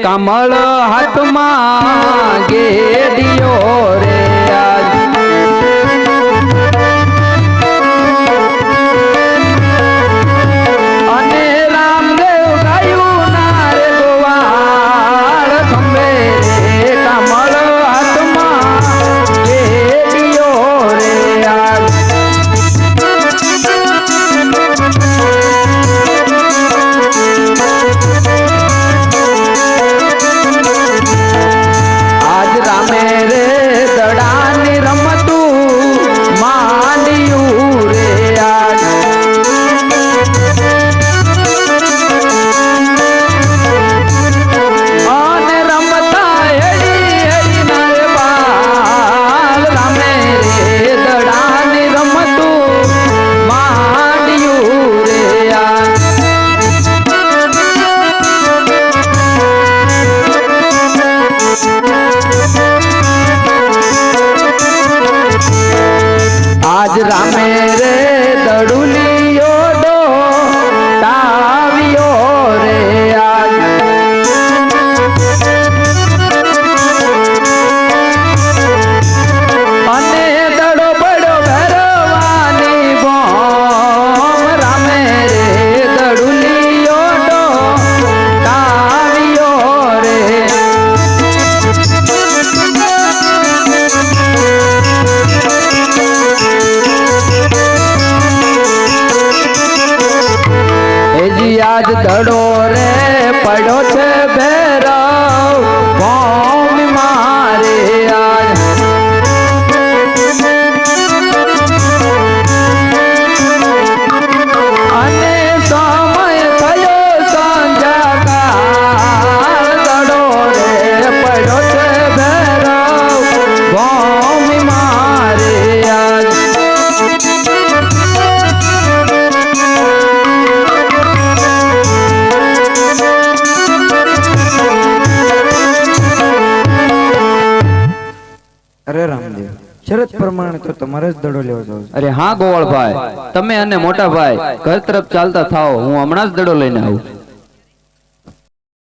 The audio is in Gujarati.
કમળ હાથમાં ગેડિયો રે આજ અને રામદેવ ગાયું ના રે ગોવાળ ખંભે રે કમળ હાથમાં ગેડિયો રે આજ આજ રામે રે દડુલિયો ડો તાવ્યો રે આજ અને દડો બડો ભરવાની બોમ રામે રે દડુલિયો ડો તાવ્યો રે આજ દડો રે પડ્યો છે ભેરવ ભોમ મારે આજ અને સમય થયો સંધ્યાકાળ દડો રે પડ્યો છે ભેરવ ભોમ મારે આજ અરે રામદેવ, શરત પ્રમાણે તો તમારે જ દડો લેવો જાવ. અરે હા ગોવાળભાઈ, તમે અને મોટા ભાઈ ઘર તરફ ચાલતા થાઓ, હું હમણાં જ દડો લઈને આવું.